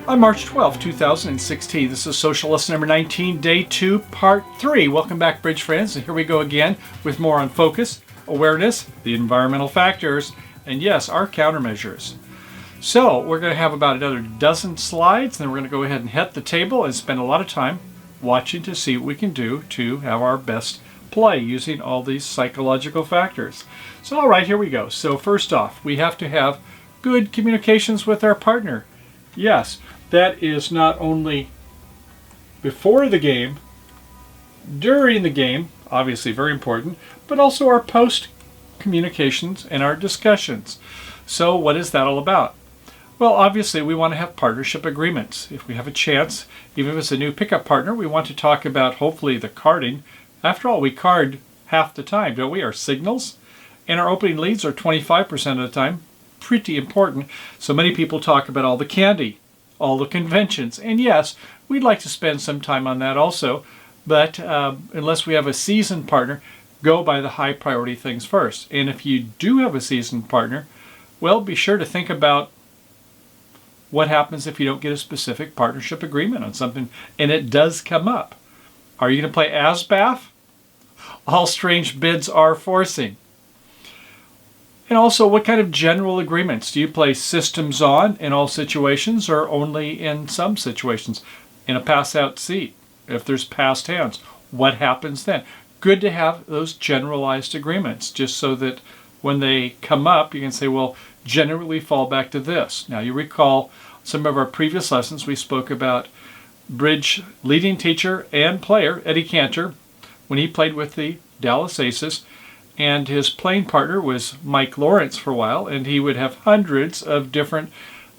On March 12, 2016, this is social lesson number 19, day 2, part 3. Welcome back, bridge friends, and here we go again with more on focus, awareness, the environmental factors, and yes, our countermeasures. So we're going to have about another dozen slides, and then we're going to go ahead and hit the table and spend a lot of time watching to see what we can do to have our best play using all these psychological factors. So all right, here we go. So first off, we have to have good communications with our partner. Yes, that is not only before the game, during the game, obviously very important, but also our post communications and our discussions. So what is that all about? Well, obviously we want to have partnership agreements. If we have a chance, even if it's a new pickup partner, we want to talk about hopefully the carding. After all, we card half the time, don't we? Our signals and our opening leads are 25% of the time. Pretty important. So many people talk about all the candy, all the conventions, and yes, we'd like to spend some time on that also, but unless we have a seasoned partner, go by the high priority things first. And if you do have a seasoned partner, well, be sure to think about what happens if you don't get a specific partnership agreement on something and it does come up. Are you going to play ASBAF? All strange bids are forcing. And also, what kind of general agreements? Do you play systems on in all situations or only in some situations? In a pass-out seat, if there's passed hands, what happens then? Good to have those generalized agreements, just so that when they come up, you can say, well, generally fall back to this. Now, you recall some of our previous lessons, we spoke about bridge leading teacher and player, Eddie Cantor, when he played with the Dallas Aces, and his playing partner was Mike Lawrence for a while, and he would have hundreds of different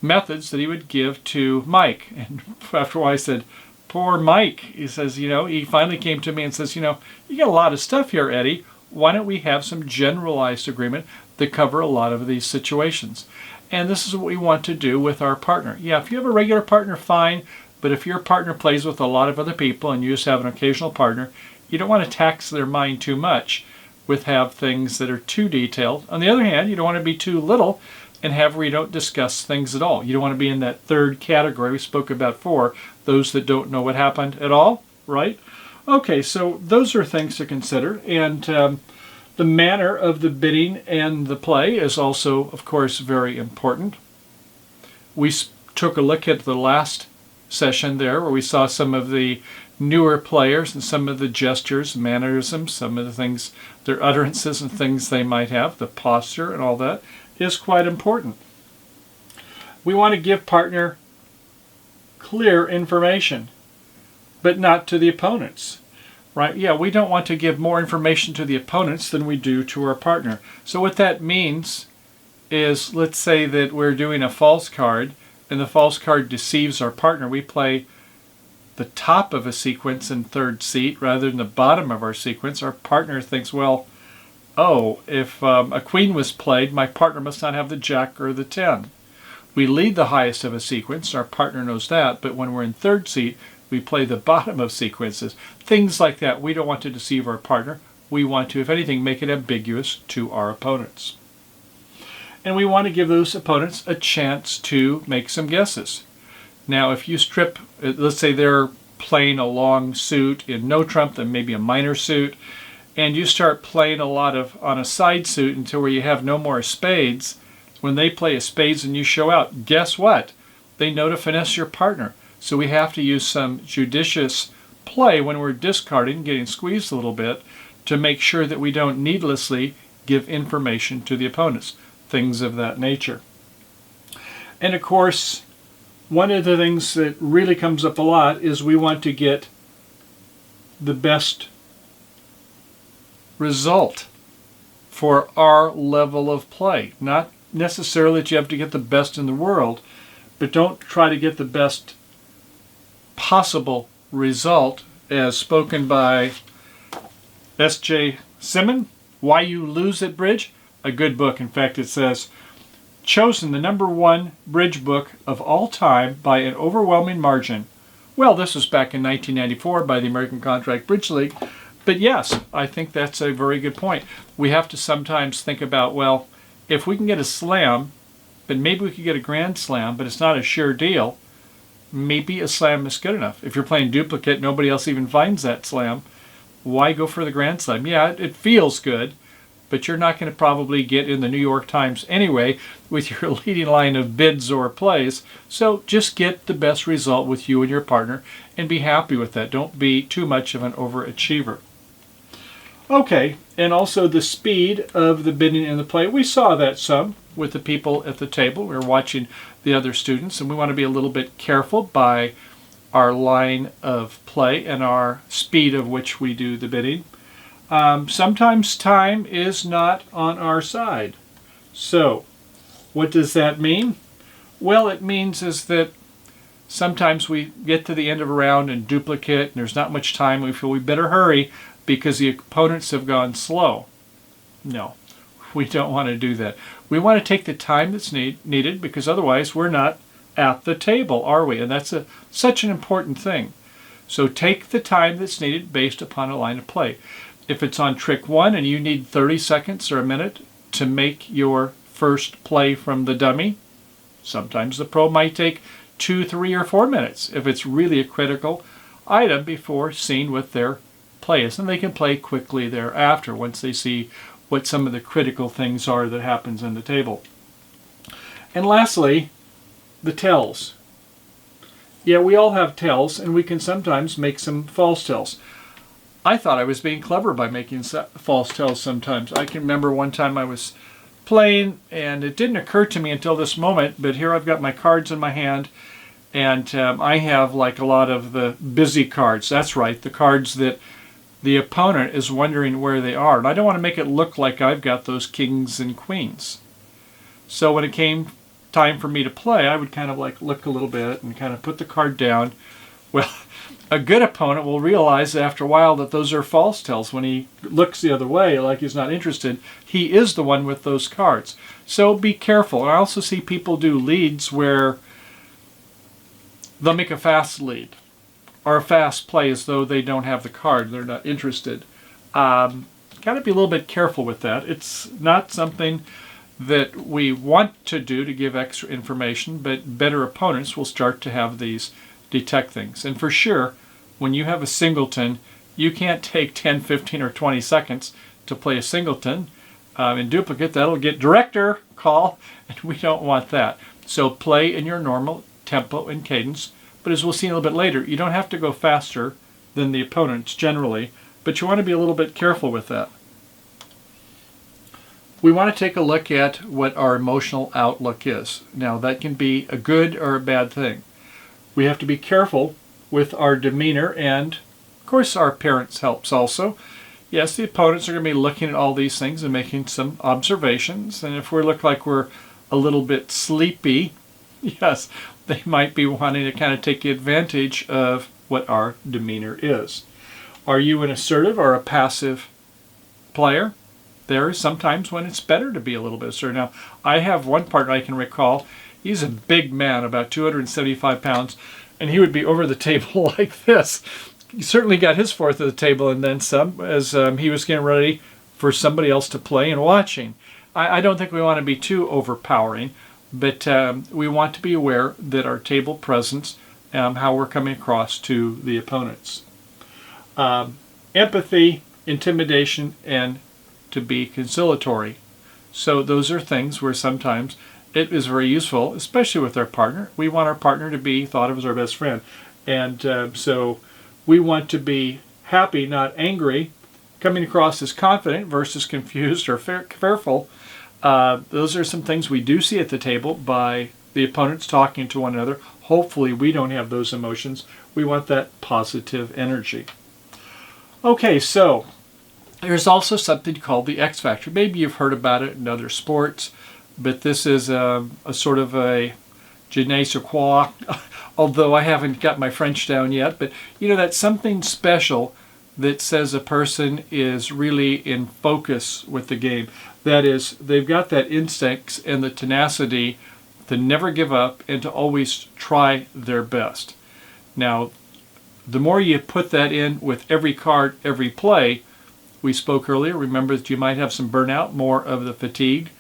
methods that he would give to Mike. And after a while I said, poor Mike. He says, he finally came to me and says, you got a lot of stuff here, Eddie. Why don't we have some generalized agreement that cover a lot of these situations? And this is what we want to do with our partner. Yeah, if you have a regular partner, fine. But if your partner plays with a lot of other people and you just have an occasional partner, you don't want to tax their mind too much with have things that are too detailed. On the other hand, you don't want to be too little and have where you don't discuss things at all. You don't want to be in that third category we spoke about for those that don't know what happened at all, right? Okay, so those are things to consider. And the manner of the bidding and the play is also, of course, very important. We took a look at the last session there where we saw some of the newer players and some of the gestures, mannerisms, some of the things, their utterances and things they might have, the posture and all that is quite important. We want to give partner clear information, but not to the opponents, right? Yeah, we don't want to give more information to the opponents than we do to our partner. So what that means is, let's say that we're doing a false card and the false card deceives our partner. We play the top of a sequence in third seat rather than the bottom of our sequence. Our partner thinks, well, oh, if a queen was played, my partner must not have the jack or the 10. We lead the highest of a sequence. Our partner knows that. But when we're in third seat, we play the bottom of sequences. Things like that. We don't want to deceive our partner. We want to, if anything, make it ambiguous to our opponents. And we want to give those opponents a chance to make some guesses. Now, if you strip, let's say they're playing a long suit in no trump, then maybe a minor suit, and you start playing a lot on a side suit until where you have no more spades. When they play a spades and you show out, guess what? They know to finesse your partner. So we have to use some judicious play when we're discarding, getting squeezed a little bit, to make sure that we don't needlessly give information to the opponents. Things of that nature. And of course, one of the things that really comes up a lot is we want to get the best result for our level of play. Not necessarily that you have to get the best in the world, but don't try to get the best possible result, as spoken by S.J. Simon, Why You Lose at Bridge. A good book. In fact, it says, chosen the #1 bridge book of all time by an overwhelming margin. Well, this was back in 1994 by the American Contract Bridge League. But yes, I think that's a very good point. We have to sometimes think about, well, if we can get a slam, but maybe we could get a grand slam, but it's not a sure deal, maybe a slam is good enough. If you're playing duplicate, nobody else even finds that slam. Why go for the grand slam? Yeah, it feels good, but you're not going to probably get in the New York Times anyway with your leading line of bids or plays. So just get the best result with you and your partner and be happy with that. Don't be too much of an overachiever. Okay, and also the speed of the bidding and the play. We saw that some with the people at the table. We were watching the other students, and we want to be a little bit careful by our line of play and our speed of which we do the bidding. Sometimes time is not on our side. So, what does that mean? Well, it means is that sometimes we get to the end of a round and duplicate, and there's not much time. We feel we better hurry because the opponents have gone slow. No, we don't want to do that. We want to take the time that's needed, because otherwise we're not at the table, are we? And that's such an important thing. So take the time that's needed based upon a line of play. If it's on trick 1 and you need 30 seconds or a minute to make your first play from the dummy, sometimes the pro might take 2, 3, or 4 minutes if it's really a critical item before seeing what their play is. And they can play quickly thereafter once they see what some of the critical things are that happens in the table. And lastly, the tells. Yeah, we all have tells, and we can sometimes make some false tells. I thought I was being clever by making false tells sometimes. I can remember one time I was playing, and it didn't occur to me until this moment, but here I've got my cards in my hand, and I have like a lot of the busy cards. That's right, the cards that the opponent is wondering where they are. And I don't want to make it look like I've got those kings and queens. So when it came time for me to play, I would kind of like look a little bit and kind of put the card down. Well, a good opponent will realize after a while that those are false tells. When he looks the other way like he's not interested, he is the one with those cards. So be careful. And I also see people do leads where they'll make a fast lead or a fast play as though they don't have the card. They're not interested. Got to be a little bit careful with that. It's not something that we want to do to give extra information, but better opponents will start to have these detect things. And for sure, when you have a singleton, you can't take 10, 15, or 20 seconds to play a singleton. In duplicate, that'll get director call, and we don't want that. So play in your normal tempo and cadence. But as we'll see a little bit later, you don't have to go faster than the opponents generally, but you want to be a little bit careful with that. We want to take a look at what our emotional outlook is. Now, that can be a good or a bad thing. We have to be careful with our demeanor, and of course our appearance helps also. Yes, the opponents are going to be looking at all these things and making some observations, and if we look like we're a little bit sleepy, yes, they might be wanting to kind of take advantage of what our demeanor is. Are you an assertive or a passive player? There is sometimes when it's better to be a little bit assertive. Now, I have one partner I can recall. He's a big man, about 275 pounds, and he would be over the table like this. He certainly got his fourth of the table and then some as he was getting ready for somebody else to play and watching. I don't think we want to be too overpowering, but we want to be aware that our table presence, how we're coming across to the opponents. Empathy, intimidation, and to be conciliatory. So those are things where sometimes it is very useful, especially with our partner. We want our partner to be thought of as our best friend. And so we want to be happy, not angry, coming across as confident versus confused or fearful. Those are some things we do see at the table by the opponents talking to one another. Hopefully we don't have those emotions. We want that positive energy. Okay, so there's also something called the X factor. Maybe you've heard about it in other sports, but this is a sort of a je ne sais quoi, although I haven't got my French down yet. But you know, that's something special that says a person is really in focus with the game. That is, they've got that instinct and the tenacity to never give up and to always try their best. Now, the more you put that in with every card, every play, we spoke earlier, remember that you might have some burnout, more of the fatigue.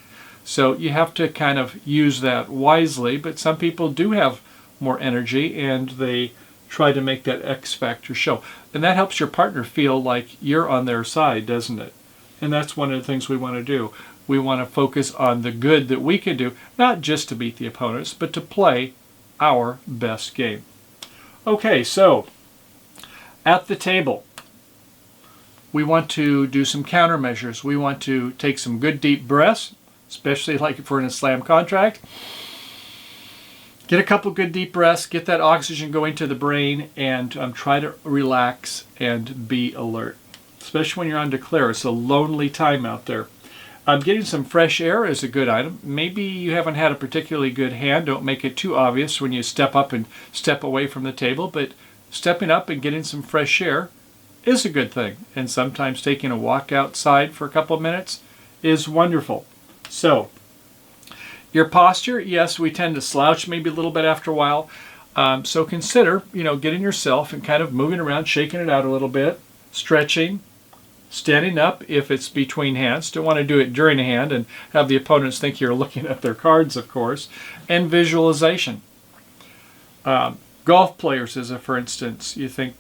So you have to kind of use that wisely, but some people do have more energy, and they try to make that X factor show. And that helps your partner feel like you're on their side, doesn't it? And that's one of the things we want to do. We want to focus on the good that we can do, not just to beat the opponents, but to play our best game. Okay, so at the table, we want to do some countermeasures. We want to take some good deep breaths, especially like if we're in a slam contract. Get a couple good deep breaths, get that oxygen going to the brain, and try to relax and be alert. Especially when you're on declare. It's a lonely time out there. Getting some fresh air is a good item. Maybe you haven't had a particularly good hand. Don't make it too obvious when you step up and step away from the table, but stepping up and getting some fresh air is a good thing. And sometimes taking a walk outside for a couple of minutes is wonderful. So, your posture, yes, we tend to slouch maybe a little bit after a while. So consider, getting yourself and kind of moving around, shaking it out a little bit, stretching, standing up if it's between hands. Don't want to do it during a hand and have the opponents think you're looking at their cards, of course. And visualization. Golf players, as a for instance, you think,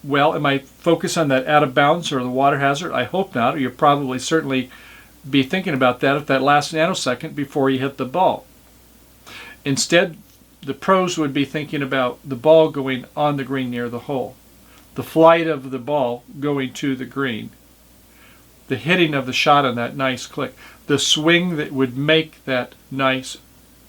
well, am I focused on that out of bounds or the water hazard? I hope not. You'll probably certainly be thinking about that at that last nanosecond before you hit the ball. Instead, the pros would be thinking about the ball going on the green near the hole, the flight of the ball going to the green, the hitting of the shot on that nice click, the swing that would make that nice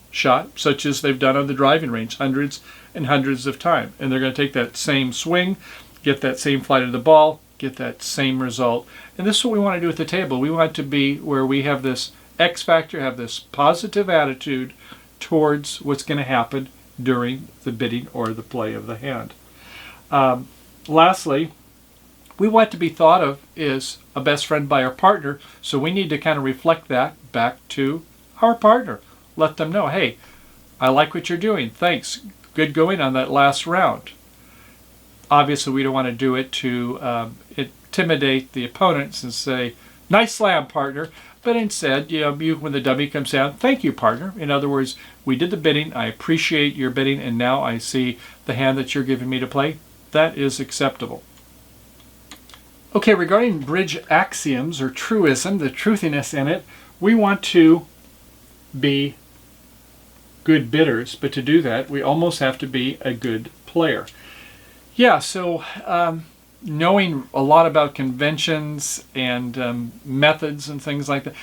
shot, such as they've done on the driving range hundreds and hundreds of times. And they're going to take that same swing, get that same flight of the ball, get that same result. And this is what we want to do at the table. We want to be where we have this X factor, have this positive attitude towards what's going to happen during the bidding or the play of the hand. Lastly, we want to be thought of as a best friend by our partner, so we need to kind of reflect that back to our partner. Let them know, hey, I like what you're doing. Thanks. Good going on that last round. Obviously, we don't want to do it to intimidate the opponents and say, nice slam, partner. But instead, when the dummy comes down, thank you, partner. In other words, we did the bidding. I appreciate your bidding, and now I see the hand that you're giving me to play. That is acceptable. Okay, regarding bridge axioms or truism, the truthiness in it, we want to be good bidders, but to do that, we almost have to be a good player. Yeah, so knowing a lot about conventions and methods and things like that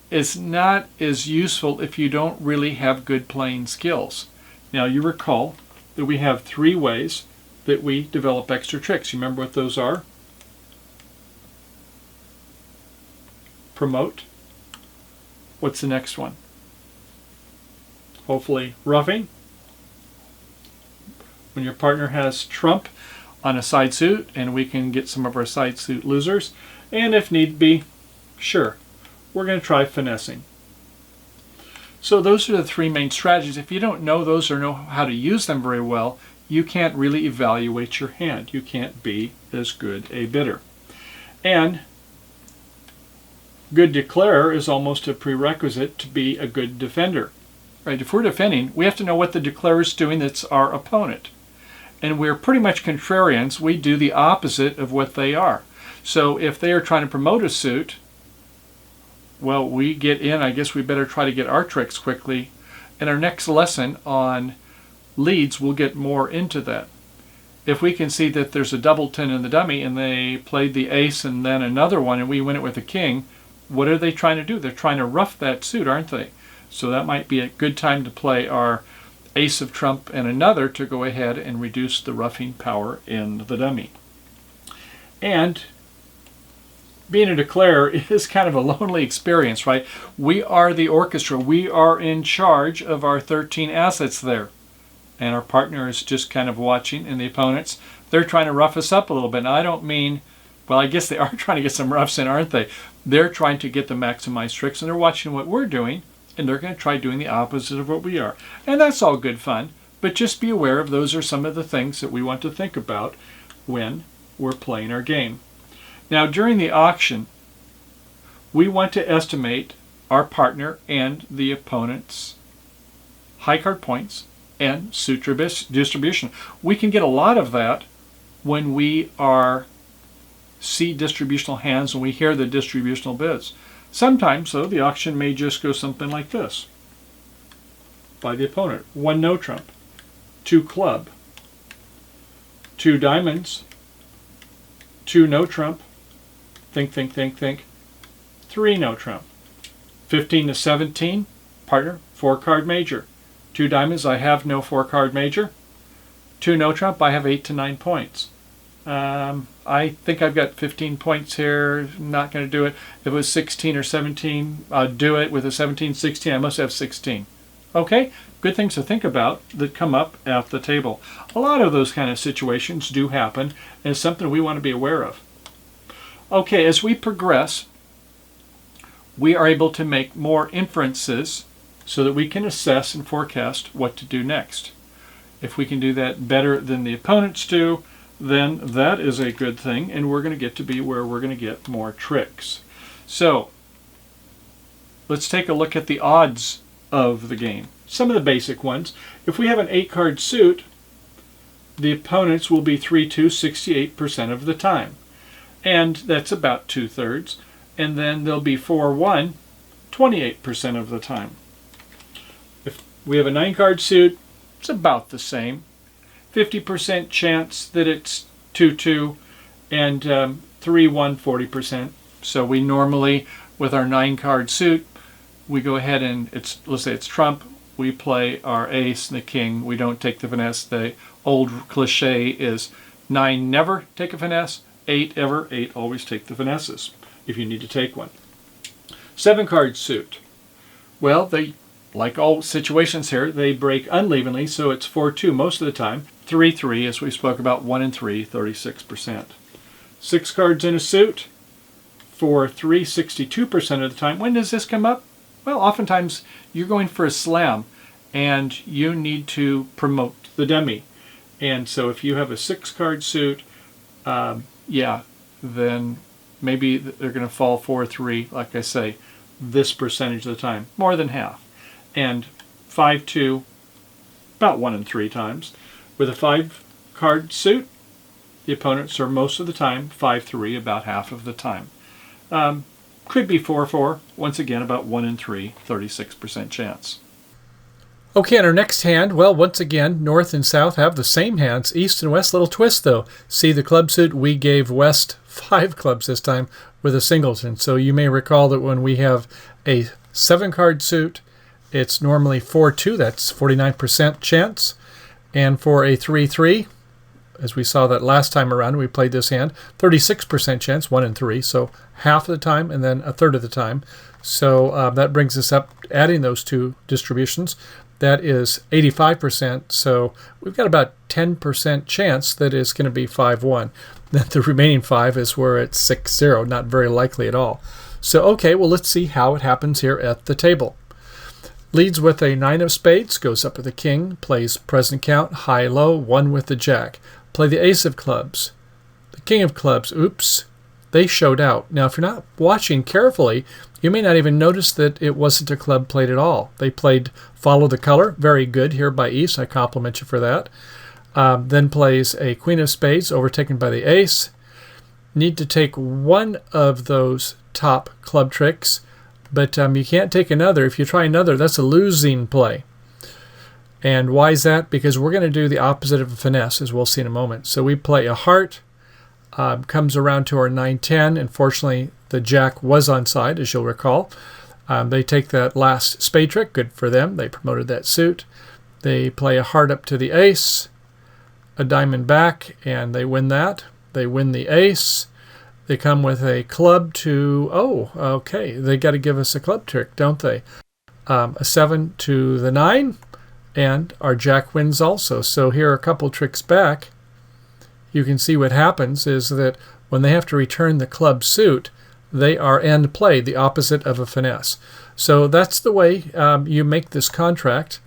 is not as useful if you don't really have good playing skills. Now, you recall that we have 3 ways that we develop extra tricks. You remember what those are? Promote. What's the next one? Hopefully roughing. When your partner has trump on a side suit, and we can get some of our side suit losers. And if need be, sure, we're going to try finessing. So those are the 3 main strategies. If you don't know those or know how to use them very well, you can't really evaluate your hand. You can't be as good a bidder. And good declarer is almost a prerequisite to be a good defender. Right? If we're defending, we have to know what the declarer is doing that's our opponent. And we're pretty much contrarians. We do the opposite of what they are. So if they are trying to promote a suit, well, we get in. I guess we better try to get our tricks quickly. In our next lesson on leads, we'll get more into that. If we can see that there's a double 10 in the dummy and they played the ace and then another one and we win it with a king, what are they trying to do? They're trying to rough that suit, aren't they? So that might be a good time to play our ace of trump and another to go ahead and reduce the roughing power in the dummy. And being a declarer is kind of a lonely experience, right? We are the orchestra. We are in charge of our 13 assets there. And our partner is just kind of watching, and the opponents, they're trying to rough us up a little bit. Now, I don't mean, well, I guess they are trying to get some roughs in, aren't they? They're trying to get the maximized tricks, and they're watching what we're doing, and they're going to try doing the opposite of what we are. And that's all good fun, but just be aware of those are some of the things that we want to think about when we're playing our game. Now, during the auction, we want to estimate our partner and the opponent's high card points and suit distribution. We can get a lot of that when we see distributional hands and we hear the distributional bids. Sometimes, though, the auction may just go something like this by the opponent. 1 no trump, 2 club, 2 diamonds, 2 no trump, think, 3 no trump, 15 to 17, partner, 4 card major, 2 diamonds, I have no 4 card major, 2 no trump, I have 8 to 9 points. I think I've got 15 points here, not going to do it. If it was 16 or 17, I'd do it. With a 17, 16, I must have 16. Okay, good things to think about that come up at the table. A lot of those kind of situations do happen, and it's something we want to be aware of. Okay, as we progress, we are able to make more inferences so that we can assess and forecast what to do next. If we can do that better than the opponents do, then that is a good thing, and we're going to get to be where we're going to get more tricks. So let's take a look at the odds of the game. Some of the basic ones. If we have an 8-card suit, the opponents will be 3-2 68% of the time, and that's about 2/3. And then they'll be 4-1 28% of the time. If we have a 9-card suit, it's about the same. 50% chance that it's 2-2, and 3-1 40%. So we normally, with our 9-card suit, we go ahead and let's say it's trump. We play our ace and the king. We don't take the finesse. The old cliche is 9 never take a finesse, 8 ever. 8 always take the finesses if you need to take one. 7-card suit. Well, like all situations here, they break unevenly, so it's 4-2 most of the time. 3-3, as we spoke about, 1 and 3, 36%. 6 cards in a suit, 4-3, 62% of the time. When does this come up? Well, oftentimes you're going for a slam, and you need to promote the dummy. And so if you have a 6-card suit, then maybe they're going to fall 4-3, like I say, this percentage of the time, more than half. And 5-2, about 1 and 3 times. With a 5-card suit, the opponents are most of the time 5-3, about half of the time. Could be 4-4, once again about 1 and 3, 36% chance. Okay, on our next hand, well, once again, North and South have the same hands. East and West, little twist though. See the club suit, we gave West 5 clubs this time with a singleton. So you may recall that when we have a 7-card suit, it's normally 4-2, that's 49% chance. And for a 3-3, as we saw that last time around, we played this hand, 36% chance, 1 and 3, so half of the time and then a third of the time. So that brings us up, adding those two distributions, that is 85%, so we've got about 10% chance that it's going to be 5-1. Then the remaining 5 is where it's 6-0, not very likely at all. So okay, well let's see how it happens here at the table. Leads with a 9 of spades, goes up with the king, plays present count, high-low, 1 with the jack. Play the ace of clubs. The king of clubs, oops, they showed out. Now, if you're not watching carefully, you may not even notice that it wasn't a club played at all. They played follow the color, very good here by East, I compliment you for that. Then plays a queen of spades, overtaken by the ace. Need to take one of those top club tricks, but you can't take another. If you try another, that's a losing play. And why is that? Because we're going to do the opposite of a finesse, as we'll see in a moment. So we play a heart, comes around to our 9-10. Unfortunately, the jack was onside, as you'll recall. They take that last spade trick, good for them. They promoted that suit. They play a heart up to the ace, a diamond back, and they win that. They win the ace. They come with a club to, oh, okay, they got to give us a club trick, don't they? A 7 to the 9, and our jack wins also. So here are a couple tricks back. You can see what happens is that when they have to return the club suit, they are end play, the opposite of a finesse. So that's the way you make this contract,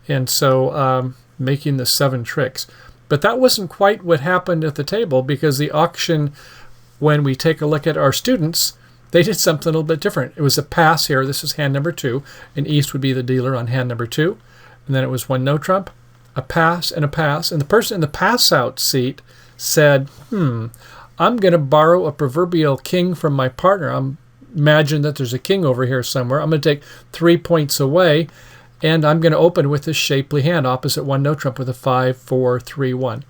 and so making the 7 tricks. But that wasn't quite what happened at the table, because the auction, when we take a look at our students, they did something a little bit different. It was a pass here. This is hand number 2, and East would be the dealer on hand number 2. And then it was 1 no trump, a pass, and a pass. And the person in the pass-out seat said, I'm going to borrow a proverbial king from my partner. Imagine that there's a king over here somewhere. I'm going to take 3 points away, and I'm going to open with this shapely hand, opposite one no trump with a 5, 4, 3, 1.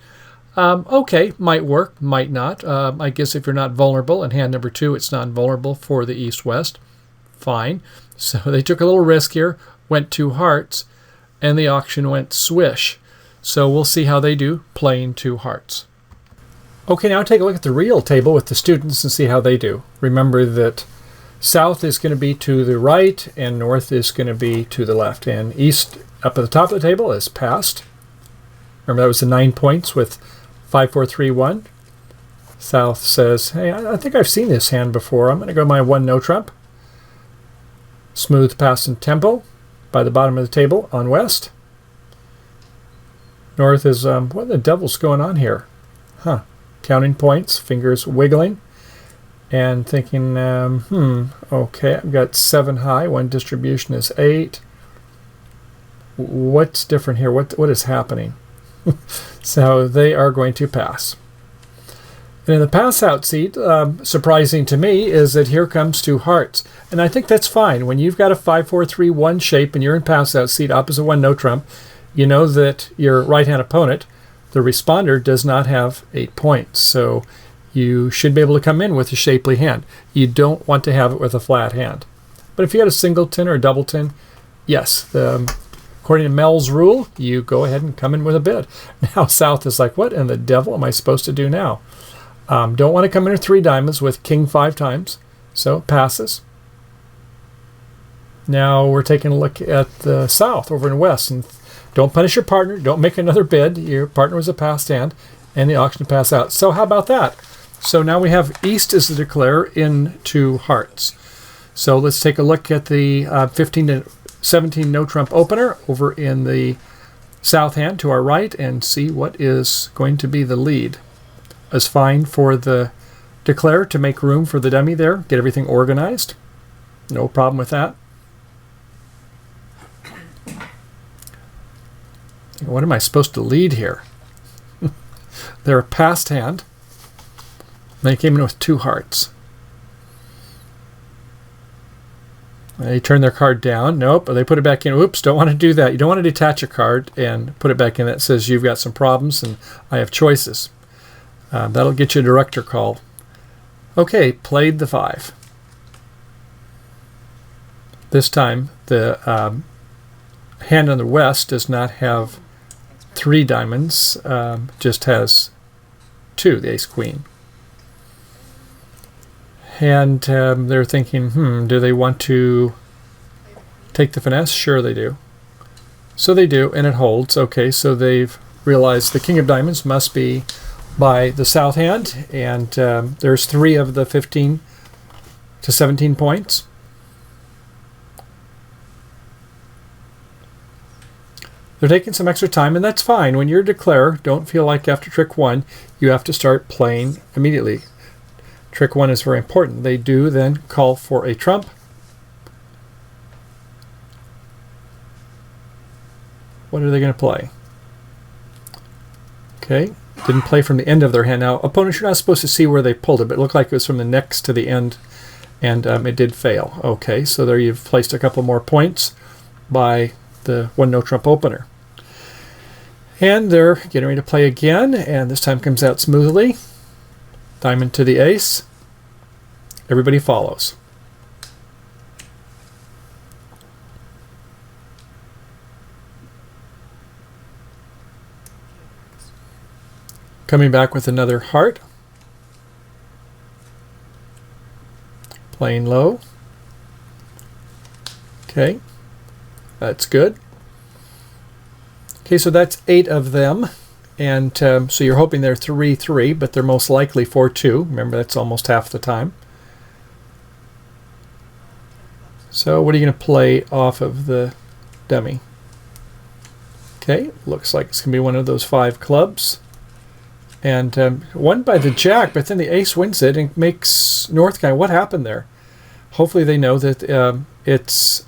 Okay, might work, might not. I guess if you're not vulnerable, and hand number 2, it's non-vulnerable for the east-west. Fine. So they took a little risk here, went 2 hearts, and the auction went swish. So we'll see how they do playing 2 hearts. Okay, now take a look at the real table with the students and see how they do. Remember that south is going to be to the right and north is going to be to the left. And east up at the top of the table is passed. Remember that was the 9 points with 5, 4, 3, 1. South says, hey, I think I've seen this hand before. I'm going to go my 1 no trump. Smooth pass and tempo by the bottom of the table on west. North is, what the devil's going on here? Counting points, fingers wiggling, and thinking, okay, I've got 7 high, 1 distribution is 8. What's different here? What is happening? So they are going to pass. And in the pass-out seat, surprising to me, is that here comes 2 hearts. And I think that's fine. When you've got a 5, 4, 3, 1 shape and you're in pass-out seat opposite one no trump, you know that your right-hand opponent, the responder, does not have 8 points. So you should be able to come in with a shapely hand. You don't want to have it with a flat hand. But if you got a singleton or a doubleton, yes, according to Mel's rule, you go ahead and come in with a bid. Now south is like, what in the devil am I supposed to do now? Don't want to come in with 3 diamonds with king 5 times, so it passes. Now we're taking a look at the south over in west, and don't punish your partner. Don't make another bid. Your partner was a passed hand, and the auction pass out. So how about that? So now we have east as the declarer in 2 hearts. So let's take a look at the 15 to 17 no trump opener over in the south hand to our right and see what is going to be the lead. It's fine for the declarer to make room for the dummy there, get everything organized. No problem with that. What am I supposed to lead here? They're a passed hand. They came in with 2 hearts. They turn their card down. Nope. They put it back in. Oops, don't want to do that. You don't want to detach a card and put it back in that says you've got some problems and I have choices. That'll get you a director call. Okay, played the 5. This time the hand on the west does not have 3 diamonds, just has 2, the ace queen. And they're thinking, do they want to take the finesse? Sure they do. So they do, and it holds. Okay, so they've realized the king of diamonds must be by the south hand, and there's 3 of the 15 to 17 points. They're taking some extra time, and that's fine. When you're a declarer, don't feel like after trick 1 you have to start playing immediately. Trick 1 is very important. They do then call for a trump. What are they going to play? Okay, didn't play from the end of their hand. Now, opponents, you're not supposed to see where they pulled it, but it looked like it was from the next to the end, and it did fail. Okay, so there you've placed a couple more points by the 1 no trump opener. And they're getting ready to play again, and this time comes out smoothly. Diamond to the ace. Everybody follows. Coming back with another heart. Playing low. Okay, that's good. Okay, so that's 8 of them. And so you're hoping they're 3-3, but they're most likely 4-2. Remember, that's almost half the time. So what are you going to play off of the dummy? Okay, looks like it's going to be one of those 5 clubs. And won by the jack, but then the ace wins it and makes North guy. What happened there? Hopefully they know that it's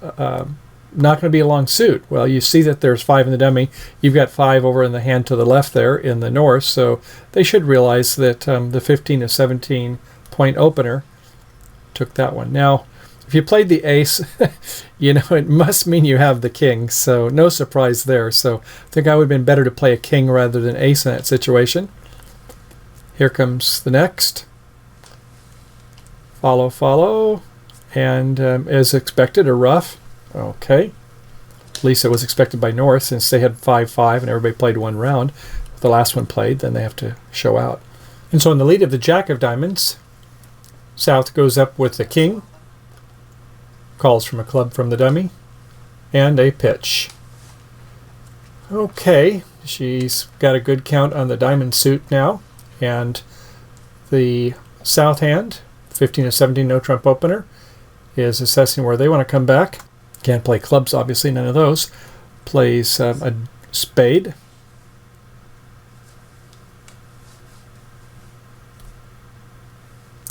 not going to be a long suit. Well, you see that there's 5 in the dummy. You've got 5 over in the hand to the left there in the north, so they should realize that the 15 to 17 point opener took that one. Now, if you played the ace, it must mean you have the king, so no surprise there. So I think I would have been better to play a king rather than ace in that situation. Here comes the next. Follow, follow, and as expected, a ruff. Okay. At least it was expected by North, since they had 5-5 and everybody played one round. If the last one played, then they have to show out. And so in the lead of the Jack of Diamonds, South goes up with the king, calls from a club from the dummy, and a pitch. Okay, she's got a good count on the diamond suit now, and the South hand, 15 to 17 no trump opener, is assessing where they want to come back. Can't play clubs, obviously, none of those. Plays a spade.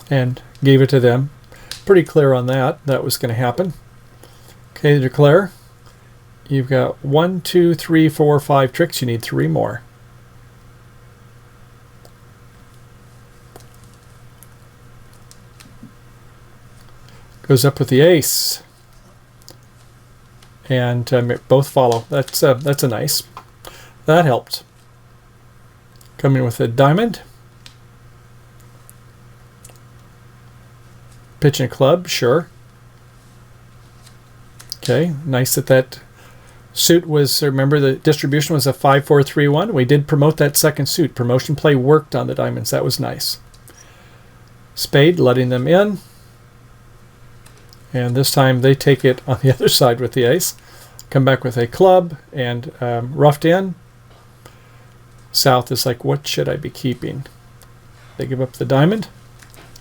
And gave it to them. Pretty clear on that. That was going to happen. Okay, declare. You've got 1, 2, 3, 4, 5 tricks. You need 3 more. Goes up with the ace. And both follow. That's a nice. That helped. Coming with a diamond. Pitching a club, sure. Okay, nice that suit was, remember the distribution was a 5-4-3-1. We did promote that second suit. Promotion play worked on the diamonds. That was nice. Spade, letting them in. And this time they take it on the other side with the ace. Come back with a club and roughed in. South is like, what should I be keeping? They give up the diamond.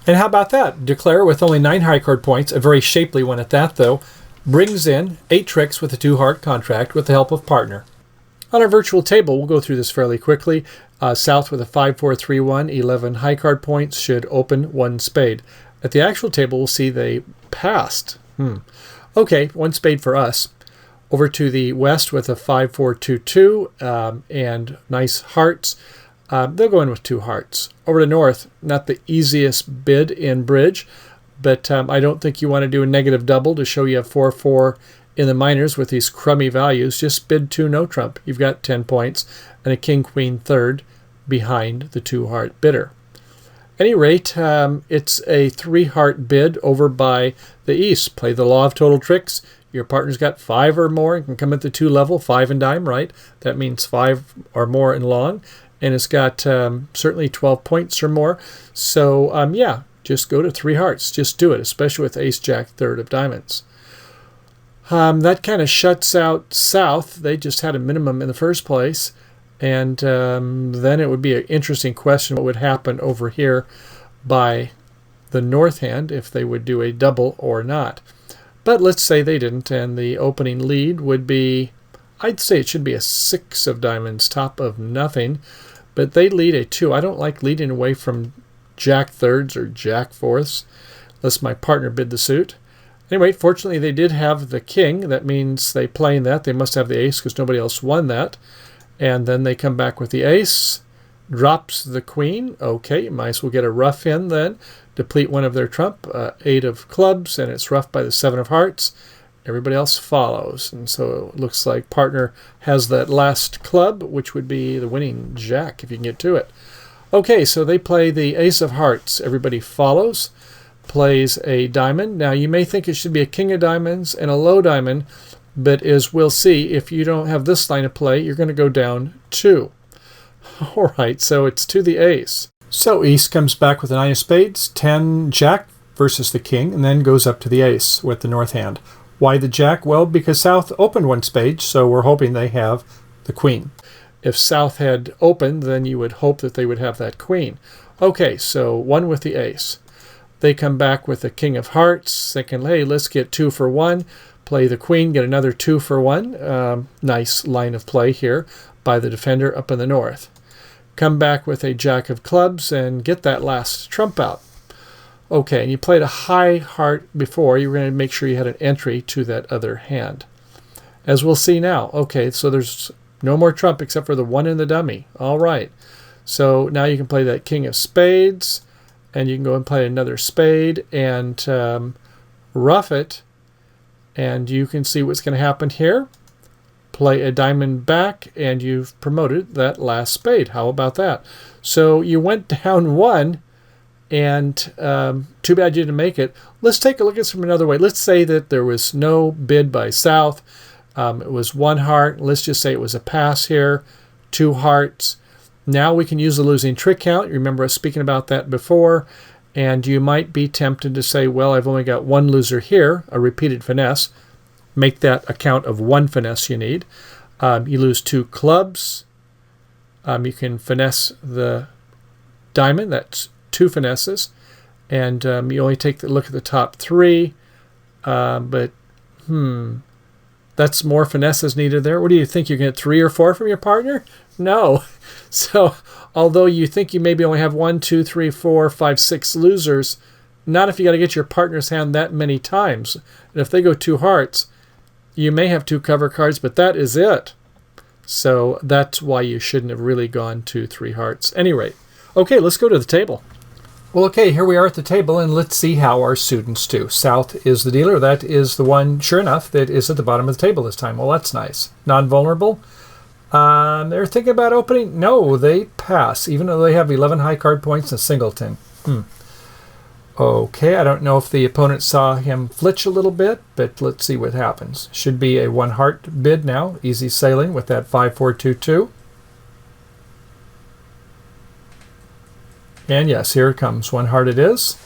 And how about that? Declare with only 9 high card points, a very shapely one at that though, brings in 8 tricks with a 2-heart contract with the help of partner. On our virtual table, we'll go through this fairly quickly. South with a 5-4-3-1, 11 high card points, should open 1 spade. At the actual table, we'll see they passed. Okay, 1 spade for us. Over to the west with a 5-4-2-2 and nice hearts. They'll go in with 2 hearts. Over to north, not the easiest bid in bridge, but I don't think you want to do a negative double to show you have 4-4 in the minors with these crummy values. Just bid 2 no trump. You've got 10 points and a king-queen third behind the 2-heart bidder. At any rate, it's a 3-heart bid over by the east. Play the law of total tricks. Your partner's got 5 or more and can come at the 2 level, 5 and dime, right? That means 5 or more in long. And it's got certainly 12 points or more. So, yeah, just go to 3 hearts. Just do it, especially with ace, jack, third of diamonds. That kind of shuts out South. They just had a minimum in the first place. And then it would be an interesting question what would happen over here by the north hand if they would do a double or not. But let's say they didn't, and the opening lead would be, I'd say it should be a 6 of diamonds, top of nothing. But they lead a 2. I don't like leading away from jack thirds or jack fourths, unless my partner bid the suit. Anyway, fortunately they did have the king. That means they playing that. They must have the ace because nobody else won that. And then they come back with the ace, drops the queen. Okay, might as well get a rough in then, deplete one of their trump, 8 of clubs, and it's roughed by the 7 of hearts. Everybody else follows, and so it looks like partner has that last club, which would be the winning jack if you can get to it. Okay, so they play the ace of hearts. Everybody follows, plays a diamond. Now you may think it should be a king of diamonds and a low diamond, but as we'll see, if you don't have this line of play, you're going to go down 2. All right, so it's to the ace. So East comes back with a 9 of spades, 10 jack versus the king, and then goes up to the ace with the north hand. Why the jack? Well, because South opened 1 spade, so we're hoping they have the queen. If South had opened, then you would hope that they would have that queen. Okay, so 1 with the ace. They come back with the king of hearts, thinking, hey, let's get 2 for 1. Play the queen, get another 2 for 1. Nice line of play here by the defender up in the north. Come back with a jack of clubs and get that last trump out. Okay, and you played a high heart before. You were going to make sure you had an entry to that other hand. as we'll see now. Okay, so there's no more trump except for the one in the dummy. All right. So now you can play that king of spades, and you can go and play another spade and ruff it, and you can see what's going to happen here. Play a diamond back, and you've promoted that last spade. How about that? So you went down one, and too bad you didn't make it. Let's take a look at this from another way. Let's say that there was no bid by South. It was one heart. Let's just say it was a pass here, 2 hearts. Now we can use the losing trick count. Remember us speaking about that before. And you might be tempted to say, well, I've only got one loser here, a repeated finesse. Make that a count of 1 finesse you need. You lose 2 clubs. You can finesse the diamond. That's 2 finesses. And you only take a look at the top 3. But that's more finesses needed there. What do you think? You get 3 or 4 from your partner? No. So although you think you maybe only have 1, 2, 3, 4, 5, 6 losers, not if you got to get your partner's hand that many times. And if they go 2 hearts, you may have 2 cover cards, but that is it. So that's why you shouldn't have really gone 2, 3 hearts. Anyway, okay, let's go to the table. Well, okay, here we are at the table, and let's see how our students do. South is the dealer. That is the one, sure enough, that is at the bottom of the table this time. Well, that's nice. Non-vulnerable. They're thinking about opening. No, they pass, even though they have 11 high card points and a singleton. Okay, I don't know if the opponent saw him flitch a little bit, but let's see what happens. Should be a 1 heart bid now. Easy sailing with that 5-4-2-2. And yes, here it comes. 1 heart it is.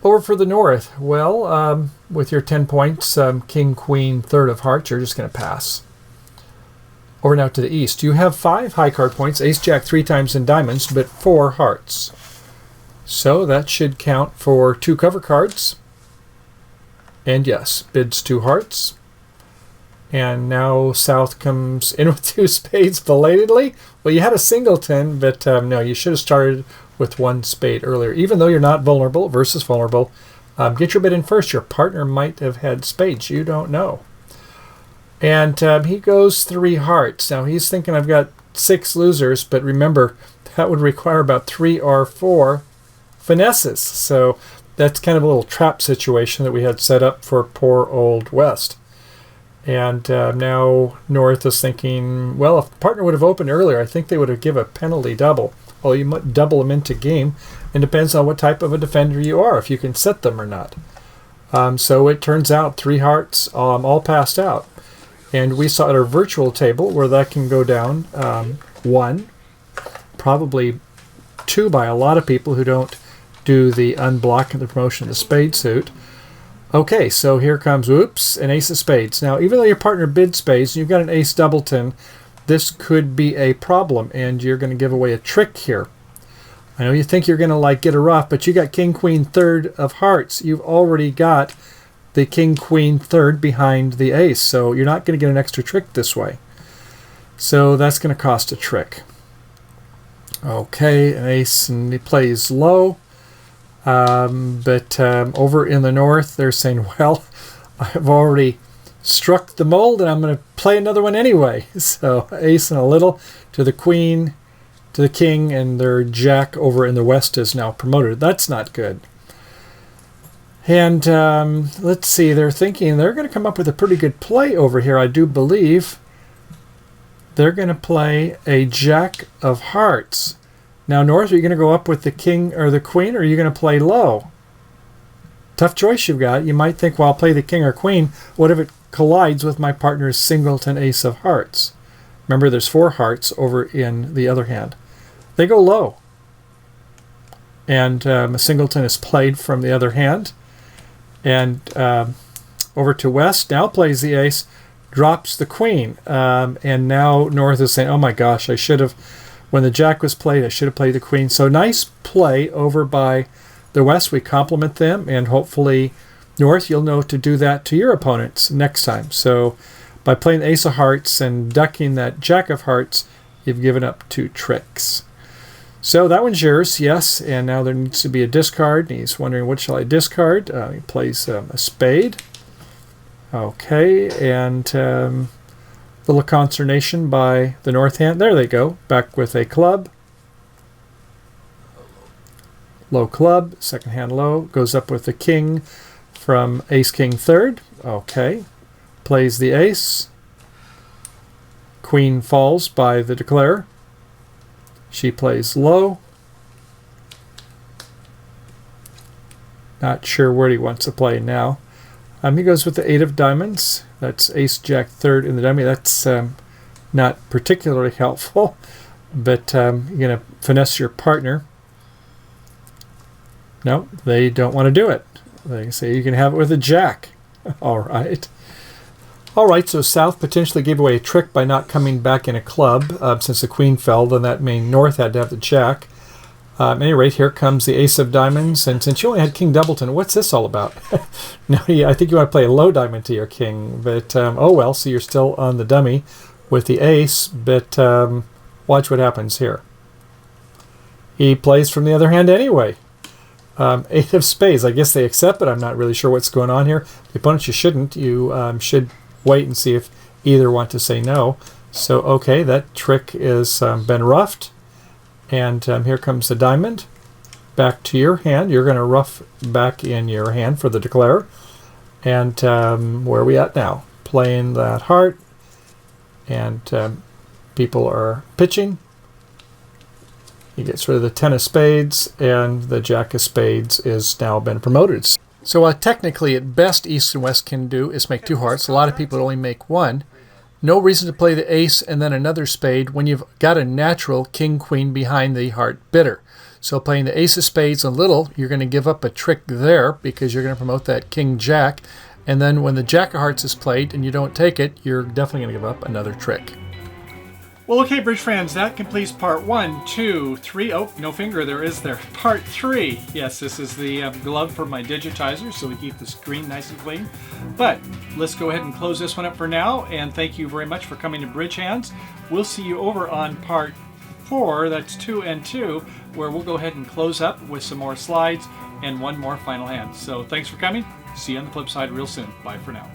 Over for the north. Well, with your 10 points, king, queen, 3rd of hearts, you're just going to pass. Over now to the east. You have 5 high card points, ace, jack 3 times in diamonds, but 4 hearts. So that should count for 2 cover cards. And yes, bids 2 hearts. And now South comes in with 2 spades belatedly. Well, you had a singleton, but no, you should have started with 1 spade earlier. Even though you're not vulnerable versus vulnerable, get your bid in first. Your partner might have had spades. You don't know. And he goes 3 hearts. Now he's thinking I've got 6 losers, but remember, that would require about 3 or 4 finesses. So that's kind of a little trap situation that we had set up for poor old West. And now North is thinking, well, if the partner would have opened earlier, I think they would have given a penalty double. Well, you might double them into game. It depends on what type of a defender you are, if you can set them or not. So it turns out 3 hearts all passed out. And we saw at our virtual table where that can go down 1, probably 2 by a lot of people who don't do the unblock and the promotion of the spade suit. Okay, so here comes, oops, an ace of spades. Now, even though your partner bid spades, you've got an ace doubleton, this could be a problem, and you're going to give away a trick here. I know you think you're going to like get a ruff, but you got king, queen, 3rd of hearts. You've already got the king, queen, 3rd behind the ace, so you're not going to get an extra trick this way. So that's going to cost a trick. Okay, an ace, and he plays low. But over in the north, they're saying, well, I've already struck the mold, and I'm going to play another one anyway. So ace and a little to the queen, to the king, and their jack over in the west is now promoted. That's not good. And let's see, they're thinking they're going to come up with a pretty good play over here, I do believe. They're going to play a jack of hearts. Now, North, are you going to go up with the king or the queen, or are you going to play low? Tough choice you've got. You might think, well, I'll play the king or queen. What if it collides with my partner's singleton ace of hearts? Remember, there's 4 hearts over in the other hand. They go low. And a singleton is played from the other hand. And over to West, now plays the ace, drops the queen. And now North is saying, oh my gosh, I should have... When the jack was played, I should have played the queen. So nice play over by the West. We compliment them, and hopefully, North, you'll know to do that to your opponents next time. So by playing the ace of hearts and ducking that jack of hearts, you've given up 2 tricks. So that one's yours, yes. And now there needs to be a discard. And he's wondering, what shall I discard? He plays a spade. Okay, and little consternation by the north hand. There they go. Back with a club. Low club, second hand low. Goes up with the king from ace king third. Okay. Plays the ace. Queen falls by the declare. She plays low. Not sure where he wants to play now. He goes with the 8 of diamonds. That's ace jack third in the dummy. That's not particularly helpful, but you're going to finesse your partner. No, they don't want to do it. They say you can have it with a jack. All right. All right, so South potentially gave away a trick by not coming back in a club. Since the queen fell, then that meant North had to have the jack. At any rate, here comes the ace of diamonds. And since you only had King Doubleton, what's this all about? No, yeah, I think you want to play a low diamond to your king. But, oh well, so you're still on the dummy with the ace. But watch what happens here. He plays from the other hand anyway. 8 of spades. I guess they accept, but I'm not really sure what's going on here. The opponent, you shouldn't. You should wait and see if either want to say no. So, okay, that trick is been roughed. And here comes the diamond. Back to your hand. You're going to rough back in your hand for the declare. And where are we at now? Playing that heart. And people are pitching. He gets rid of the 10 of spades. And the jack of spades is now been promoted. So technically, at best, East and West can do is make 2 hearts. A lot of people only make 1. No reason to play the ace and then another spade when you've got a natural king-queen behind the heart bidder. So playing the ace of spades a little, you're going to give up a trick there because you're going to promote that king-jack. And then when the jack of hearts is played and you don't take it, you're definitely going to give up another trick. Well, okay, bridge fans, that completes part 1, 2, 3. Oh, no finger there is there. Part 3. Yes, this is the glove for my digitizer, so we keep the screen nice and clean. But let's go ahead and close this one up for now, and thank you very much for coming to Bridge Hands. We'll see you over on part 4, that's 2 and 2, where we'll go ahead and close up with some more slides and one more final hand. So thanks for coming. See you on the flip side real soon. Bye for now.